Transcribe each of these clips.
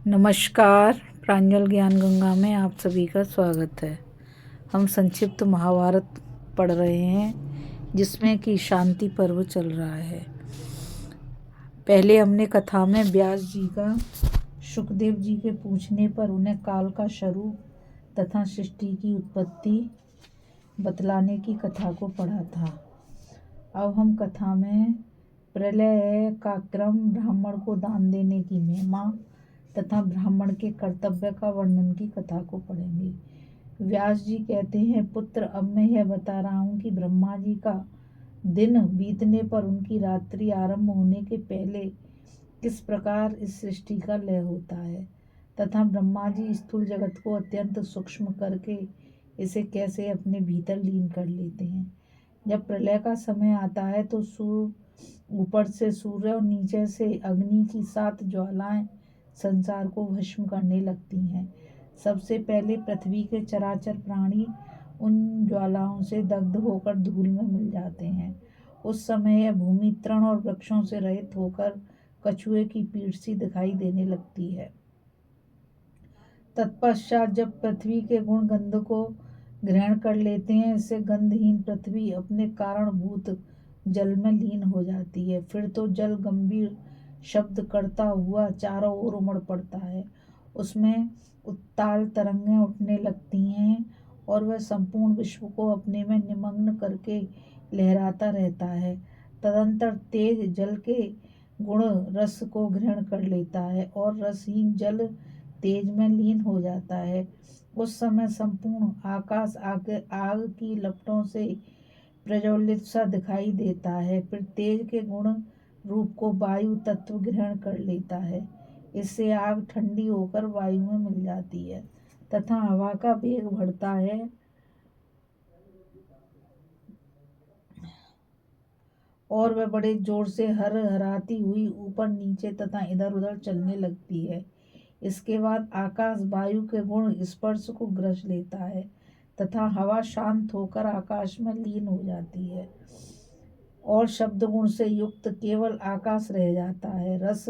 नमस्कार। प्रांजल ज्ञान गंगा में आप सभी का स्वागत है। हम संक्षिप्त महाभारत पढ़ रहे हैं जिसमें कि शांति पर्व चल रहा है। पहले हमने कथा में व्यास जी का शुकदेव जी के पूछने पर उन्हें काल का स्वरूप तथा सृष्टि की उत्पत्ति बतलाने की कथा को पढ़ा था। अब हम कथा में प्रलय का क्रम, ब्राह्मण को दान देने की महिमा तथा ब्राह्मण के कर्तव्य का वर्णन की कथा को पढ़ेंगे। व्यास जी कहते हैं, पुत्र, अब मैं यह बता रहा हूँ कि ब्रह्मा जी का दिन बीतने पर उनकी रात्रि आरंभ होने के पहले किस प्रकार इस सृष्टि का लय होता है तथा ब्रह्मा जी स्थूल जगत को अत्यंत सूक्ष्म करके इसे कैसे अपने भीतर लीन कर लेते हैं। जब प्रलय का समय आता है तो ऊपर से सूर्य और नीचे से अग्नि की 7 ज्वालाएं संसार को भस्म करने लगती हैं। सबसे पहले पृथ्वी के चराचर प्राणी उन ज्वालाओं से दग्ध होकर धूल में मिल जाते हैं। उस समय यह भूमि तृण और वृक्षों से रहित होकर कछुए की पीठ सी दिखाई देने लगती है। तत्पश्चात जब पृथ्वी के गुण गंध को ग्रहण कर लेते हैं, इससे गंधहीन पृथ्वी अपने कारणभूत जल में लीन हो जाती है। फिर तो जल गंभीर शब्द करता हुआ चारों ओर उमड़ पड़ता है। उसमें उत्ताल तरंगें उठने लगती हैं और वह संपूर्ण विश्व को अपने में निमग्न करके लहराता रहता है। तदंतर तेज जल के गुण रस को ग्रहण कर लेता है और रसहीन जल तेज में लीन हो जाता है। उस समय संपूर्ण आकाश आग की लपटों से प्रज्वलित सा दिखाई देता है। फिर तेज के गुण रूप को वायु तत्व ग्रहण कर लेता है। इससे आग ठंडी होकर वायु में मिल जाती है तथा हवा का वेग बढ़ता है और वह बड़े जोर से हरहराती हुई ऊपर नीचे तथा इधर उधर चलने लगती है। इसके बाद आकाश वायु के गुण स्पर्श को ग्रस लेता है तथा हवा शांत होकर आकाश में लीन हो जाती है और शब्द गुण से युक्त केवल आकाश रह जाता है। रस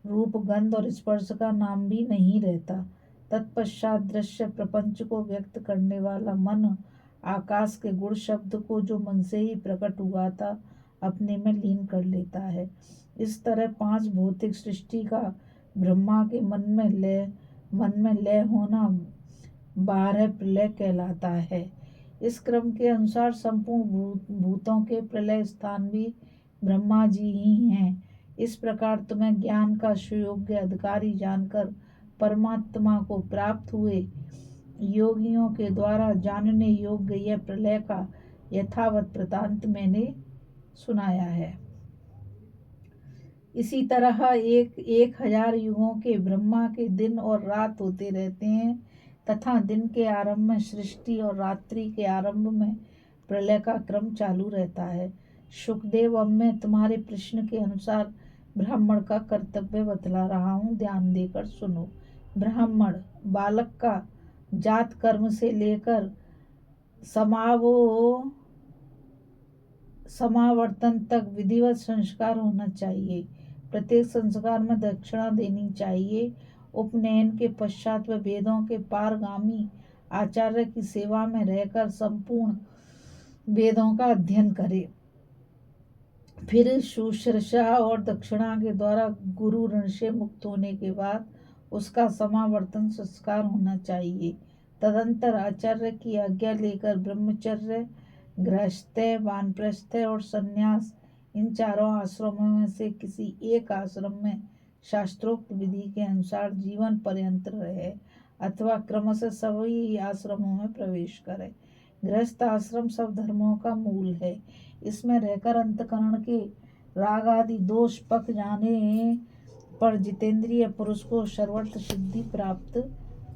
रूप गंध और स्पर्श का नाम भी नहीं रहता। तत्पश्चात दृश्य प्रपंच को व्यक्त करने वाला मन आकाश के गुण शब्द को, जो मन से ही प्रकट हुआ था, अपने में लीन कर लेता है। इस तरह 5 भौतिक सृष्टि का ब्रह्मा के मन में लय होना 12 प्रलय कहलाता है। इस क्रम के अनुसार संपूर्ण भूतों के प्रलय स्थान भी ब्रह्मा जी ही हैं। इस प्रकार तुम्हें ज्ञान का सुयोग्य अधिकारी जानकर परमात्मा को प्राप्त हुए योगियों के द्वारा जानने योग्य यह प्रलय का यथावत वृतांत मैंने सुनाया है। इसी तरह 1000 युगों के ब्रह्मा के दिन और रात होते रहते हैं तथा दिन के आरंभ में सृष्टि और रात्रि के आरंभ में प्रलय का क्रम चालू रहता है। शुकदेव, अब मैं तुम्हारे प्रश्न के अनुसार ब्राह्मण का कर्तव्य बतला रहा हूँ, ध्यान देकर सुनो। ब्राह्मण बालक का जात कर्म से लेकर समावर्तन तक विधिवत संस्कार होना चाहिए। प्रत्येक संस्कार में दक्षिणा देनी चाहिए। उपनयन के पश्चात वह वेदों के पारगामी आचार्य की सेवा में रहकर संपूर्ण वेदों का अध्ययन करे। फिर शुश्रूषा और दक्षिणा के द्वारा गुरु ऋण से मुक्त होने के बाद उसका समावर्तन संस्कार होना चाहिए। तदंतर आचार्य की आज्ञा लेकर ब्रह्मचर्य, गृहस्थ्य, वानप्रस्थ्य और संन्यास, इन चारों आश्रमों में से किसी एक आश्रम में शास्त्रोक्त विधि के अनुसार जीवन पर्यंत रहे अथवा क्रमशः सभी आश्रमों में प्रवेश करे। गृहस्थ आश्रम सब धर्मों का मूल है। इसमें रहकर अंतकरण के राग आदि दोष पक जाने पर जितेंद्रिय पुरुष को सर्वर्थ सिद्धि प्राप्त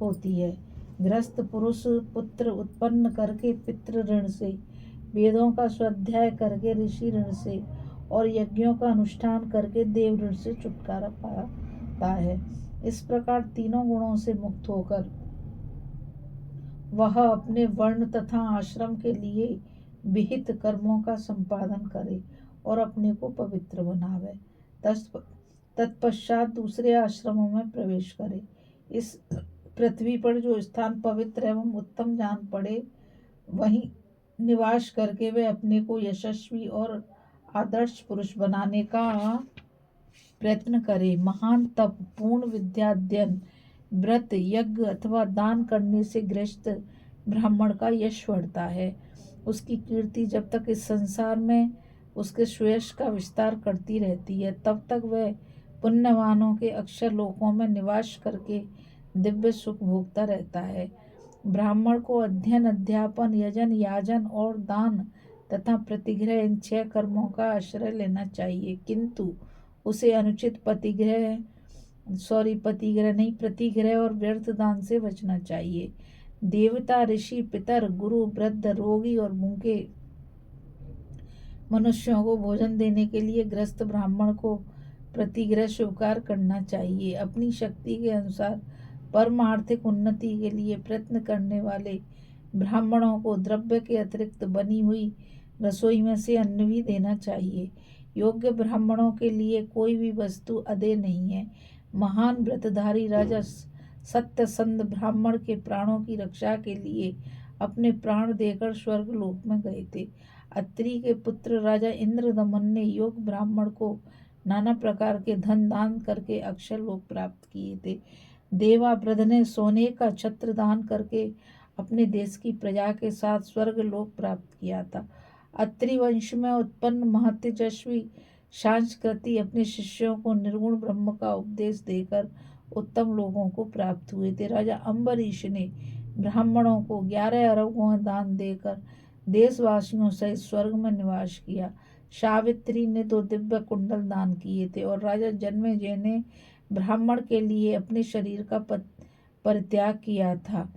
होती है। गृहस्थ पुरुष पुत्र उत्पन्न करके पितृ ऋण से, वेदों का स्वाध्याय करके ऋषि ऋण से और यज्ञों का अनुष्ठान करके देव ऋण से छुटकारा पाता है। इस प्रकार तीनों गुणों से मुक्त होकर वह अपने वर्ण तथा आश्रम के लिए विहित कर्मों का संपादन करे और अपने को पवित्र बनावे। तत्पश्चात दूसरे आश्रमों में प्रवेश करे। इस पृथ्वी पर जो स्थान पवित्र एवं उत्तम जान पड़े वहीं निवास करके वे अपने को यशस्वी और आदर्श पुरुष बनाने का प्रयत्न करे। महान तप, पूर्ण विद्याध्ययन, व्रत, यज्ञ अथवा दान करने से गृहस्थ ब्राह्मण का यश बढ़ता है। उसकी कीर्ति जब तक इस संसार में उसके सुयश का विस्तार करती रहती है, तब तक वह पुण्यवानों के अक्षर लोकों में निवास करके दिव्य सुख भोगता रहता है। ब्राह्मण को अध्ययन, अध्यापन, यजन, याजन और दान तथा प्रतिग्रह इन 6 कर्मों का आश्रय लेना चाहिए, किंतु उसे अनुचित प्रतिग्रह और व्यर्थ दान से बचना चाहिए। देवता, ऋषि, पितर, गुरु, वृद्ध, रोगी और भूखे मनुष्यों को भोजन देने के लिए गृहस्थ ब्राह्मण को प्रतिग्रह स्वीकार करना चाहिए। अपनी शक्ति के अनुसार परम आर्थिक उन्नति के लिए प्रयत्न करने वाले ब्राह्मणों को द्रव्य के अतिरिक्त बनी हुई रसोई में से अन्न भी देना चाहिए। योग्य ब्राह्मणों के लिए कोई भी वस्तु अदेय नहीं है। महान व्रतधारी राजा सत्यसंध ब्राह्मण के प्राणों की रक्षा के लिए अपने प्राण देकर स्वर्ग लोक में गए थे। अत्रि के पुत्र राजा इंद्रदमन ने योग ब्राह्मण को नाना प्रकार के धन दान करके अक्षर लोक प्राप्त किए थे। देवावृध ने सोने का छत्र दान करके अपने देश की प्रजा के साथ स्वर्ग लोक प्राप्त किया था। अत्रि वंश में उत्पन्न महतेजस्वी सांस्कृति अपने शिष्यों को निर्गुण ब्रह्म का उपदेश देकर उत्तम लोगों को प्राप्त हुए थे। राजा अम्बरीश ने ब्राह्मणों को 11 अरब गौं दान देकर देशवासियों सहित स्वर्ग में निवास किया। सावित्री ने 2 दिव्य कुंडल दान किए थे और राजा जन्मेजय ने ब्राह्मण के लिए अपने शरीर का परित्याग किया था।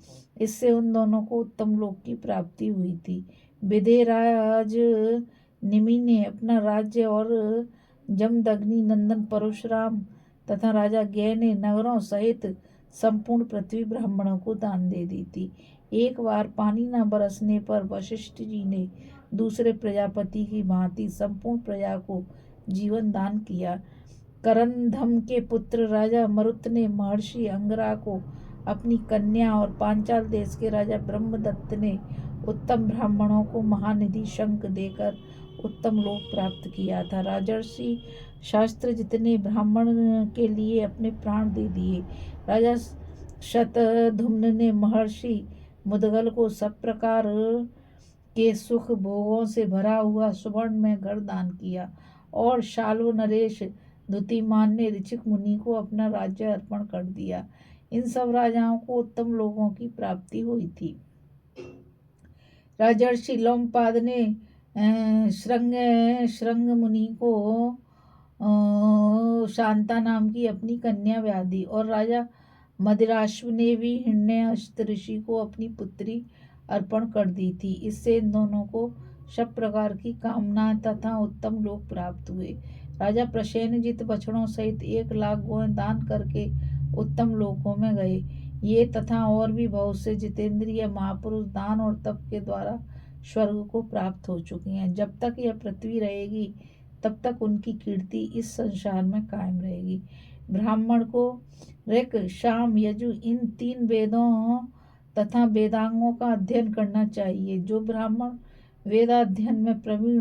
इससे उन दोनों को उत्तम लोक की प्राप्ति हुई थी। विदेहराज निमि ने अपना राज्य और जमदग्नि नंदन परशुराम तथा राजा गय ने नगरों सहित संपूर्ण पृथ्वी ब्राह्मणों को दान दे दी थी। एक बार पानी न बरसने पर वशिष्ठ जी ने दूसरे प्रजापति की भांति संपूर्ण प्रजा को जीवन दान किया। करंधम के पुत्र राजा मरुत ने महर्षि अंगरा को अपनी कन्या और पांचाल देश के राजा ब्रह्मदत्त ने उत्तम ब्राह्मणों को महानिधि शंख देकर उत्तम लोक प्राप्त किया था। राजर्षि शास्त्र जितने ब्राह्मण के लिए अपने प्राण दे दिए। राजा शतधुम्न ने महर्षि मुदगल को सब प्रकार के सुख भोगों से भरा हुआ सुवर्ण में घर दान किया और शाल्व नरेश द्युतिमान ने ऋचिक मुनि को अपना राज्य अर्पण कर दिया। इन सब राजाओं को उत्तम लोगों की प्राप्ति हुई थी। राजर्षि लोमपाद ने श्रृंग मुनि को शांता नाम की अपनी कन्या ब्याह दी और राजा मदिराश्व ने भी हिरण्यहस्त ऋषि को अपनी पुत्री अर्पण कर दी थी। इससे इन दोनों को सब प्रकार की कामना तथा उत्तम लोक प्राप्त हुए। राजा प्रसेनजित बछड़ों सहित 1 लाख गौएं दान करके उत्तम लोकों में गए। ये तथा और भी बहुत से जितेंद्रिय महापुरुष दान और तप के द्वारा स्वर्ग को प्राप्त हो चुके हैं। जब तक यह पृथ्वी रहेगी तब तक उनकी कीर्ति इस संसार में कायम रहेगी। ब्राह्मण को ऋक, साम, यजु इन 3 वेदों तथा वेदांगों का अध्ययन करना चाहिए। जो ब्राह्मण वेदाध्ययन में प्रवीण,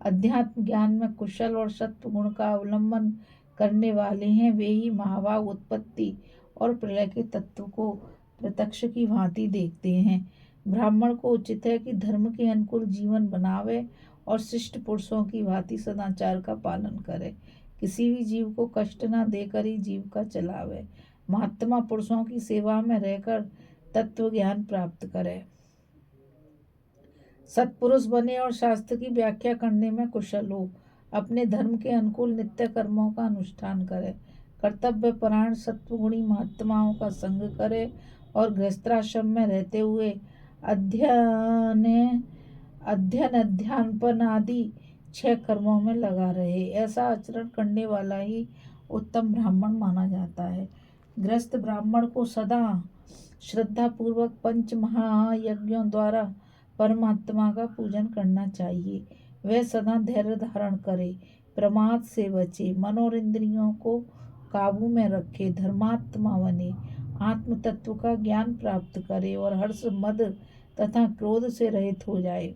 अध्यात्म ज्ञान में कुशल और सत्व गुण का अवलंबन करने वाले हैं, वे ही महाभाग उत्पत्ति और प्रलय के तत्व को प्रत्यक्ष की भांति देखते हैं। ब्राह्मण को उचित है कि धर्म के अनुकूल जीवन बनावे और शिष्ट पुरुषों की भांति सदाचार का पालन करे। किसी भी जीव को कष्ट न देकर ही जीविका चलावे। महात्मा पुरुषों की सेवा में रहकर तत्व ज्ञान प्राप्त करे। सत्पुरुष बने और शास्त्र की व्याख्या करने में कुशल हो। अपने धर्म के अनुकूल नित्य कर्मों का अनुष्ठान करे। कर्तव्य परायण सत्वगुणी महात्माओं का संग करे और गृहस्थाश्रम में रहते हुए अध्यापन आदि 6 कर्मों में लगा रहे। ऐसा आचरण करने वाला ही उत्तम ब्राह्मण माना जाता है। गृहस्थ ब्राह्मण को सदा श्रद्धा पूर्वक 5 महायज्ञों द्वारा परमात्मा का पूजन करना चाहिए। वह सदा धैर्य धारण करे, प्रमाद से बचे, मन और इंद्रियों को काबू में रखे, धर्मात्मा बने, आत्म तत्व का ज्ञान प्राप्त करे और हर्ष, मद तथा क्रोध से रहित हो जाए।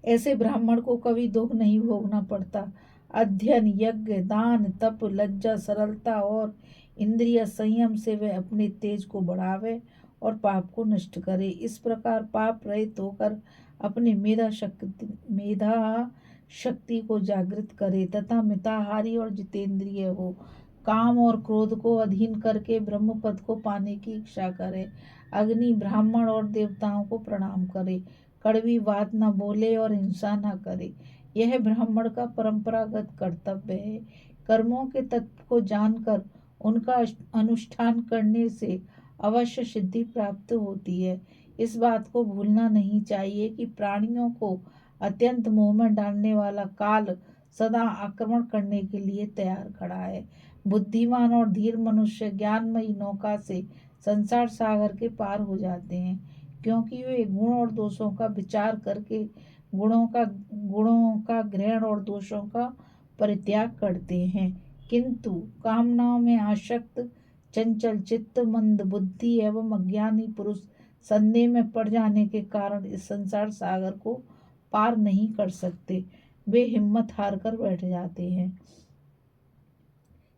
ऐसे ब्राह्मण को कभी दुख नहीं भोगना पड़ता। अध्ययन, यज्ञ, दान, तप, लज्जा, सरलता और इंद्रिय संयम से वह अपने तेज को बढ़ावे और पाप को नष्ट करे। इस प्रकार पाप रहित होकर अपनी मेधा शक्ति को जागृत करे तथा मिताहारी और जितेंद्रिय हो। काम और क्रोध को अधीन करके ब्रह्म पद को पाने की इच्छा करे। अग्नि, ब्राह्मण और देवताओं को प्रणाम करे। कड़वी बात न बोले और हिंसा न करे। यह ब्राह्मण का परंपरागत कर्तव्य है। कर्मों के तत्व को जानकर उनका अनुष्ठान करने से अवश्य सिद्धि प्राप्त होती है। इस बात को भूलना नहीं चाहिए कि प्राणियों को अत्यंत मोह में डालने वाला काल सदा आक्रमण करने के लिए तैयार खड़ा है। बुद्धिमान और धीर मनुष्य ज्ञानमयी नौका से संसार सागर के पार हो जाते हैं, क्योंकि वे गुण और दोषों का विचार करके गुणों का ग्रहण और दोषों का परित्याग करते हैं। किंतु कामनाओं में आसक्त, चंचल चित्त, मंद बुद्धि एवं अज्ञानी पुरुष संदेह में पड़ जाने के कारण इस संसार सागर को पार नहीं कर सकते। वे हिम्मत हार कर बैठ जाते हैं,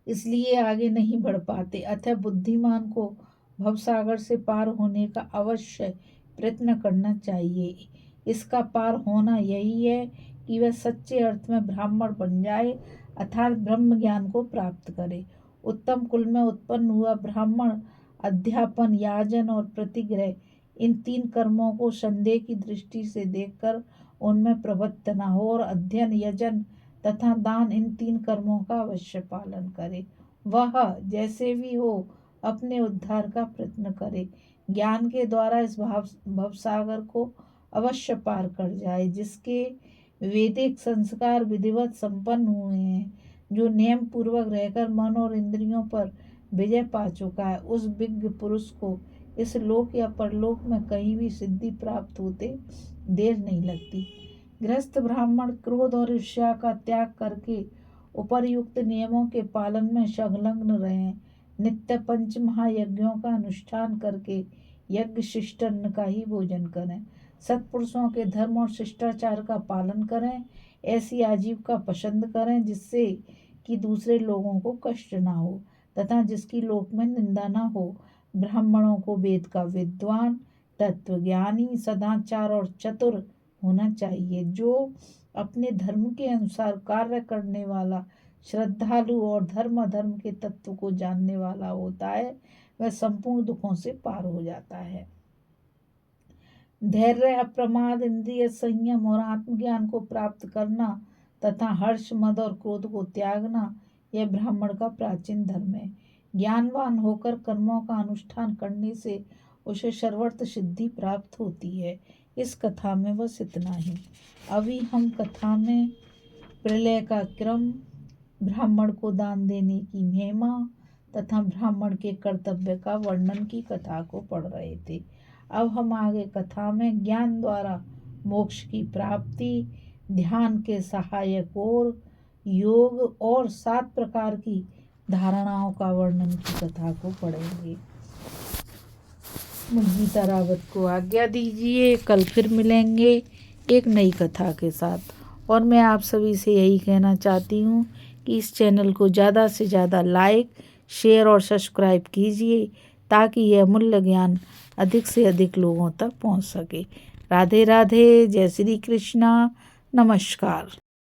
इसलिए आगे नहीं बढ़ पाते। अतः बुद्धिमान को भवसागर से पार होने का अवश्य प्रयत्न करना चाहिए। इसका पार होना यही है कि वह सच्चे अर्थ में ब्राह्मण बन जाए, अर्थात ब्रह्म ज्ञान को प्राप्त करे। उत्तम कुल में उत्पन्न हुआ ब्राह्मण अध्यापन, याजन और प्रतिग्रह, इन 3 कर्मों को संदेह की दृष्टि से देखकर उनमें प्रवृत्त न हो और अध्ययन, यजन तथा दान, इन 3 कर्मों का अवश्य पालन करे। वह जैसे भी हो अपने उद्धार का प्रयत्न करे, ज्ञान के द्वारा इस भवसागर को अवश्य पार कर जाए। जिसके वैदिक संस्कार विधिवत संपन्न हुए हैं, जो नियम पूर्वक रहकर मन और इंद्रियों पर विजय पा चुका है, उस विज्ञ पुरुष को इस लोक या परलोक में कहीं भी सिद्धि प्राप्त होते देर नहीं लगती। गृहस्थ ब्राह्मण क्रोध और ईर्ष्या का त्याग करके उपर्युक्त नियमों के पालन में संलग्न रहें। नित्य 5 महायज्ञों का अनुष्ठान करके यज्ञ शिष्टान्न का ही भोजन करें। सत्पुरुषों के धर्म और शिष्टाचार का पालन करें। ऐसी आजीविका पसंद करें जिससे कि दूसरे लोगों को कष्ट ना हो तथा जिसकी लोक में निंदा ना हो। ब्राह्मणों को वेद का विद्वान, तत्वज्ञानी, सदाचार और चतुर होना चाहिए। जो अपने धर्म के अनुसार कार्य करने वाला, श्रद्धालु और धर्म अधर्म के तत्व को जानने वाला होता है, वह संपूर्ण दुखों से पार हो जाता है। धैर्य, अप्रमाद, इंद्रिय संयम और आत्मज्ञान को प्राप्त करना तथा हर्ष, मद और क्रोध को त्यागना, यह ब्राह्मण का प्राचीन धर्म है। ज्ञानवान होकर कर्मों का अनुष्ठान करने से उसे सर्वत्र सिद्धि प्राप्त होती है। इस कथा में बस इतना ही। अभी हम कथा में प्रलय का क्रम, ब्राह्मण को दान देने की महिमा तथा ब्राह्मण के कर्तव्य का वर्णन की कथा को पढ़ रहे थे। अब हम आगे कथा में ज्ञान द्वारा मोक्ष की प्राप्ति, ध्यान के सहायक और योग और 7 प्रकार की धारणाओं का वर्णन की कथा को पढ़ेंगे। गीता रावत को आज्ञा दीजिए। कल फिर मिलेंगे एक नई कथा के साथ। और मैं आप सभी से यही कहना चाहती हूँ कि इस चैनल को ज़्यादा से ज़्यादा लाइक, शेयर और सब्सक्राइब कीजिए ताकि यह अमूल्य ज्ञान अधिक से अधिक लोगों तक पहुँच सके। राधे राधे, जय श्री कृष्णा, नमस्कार।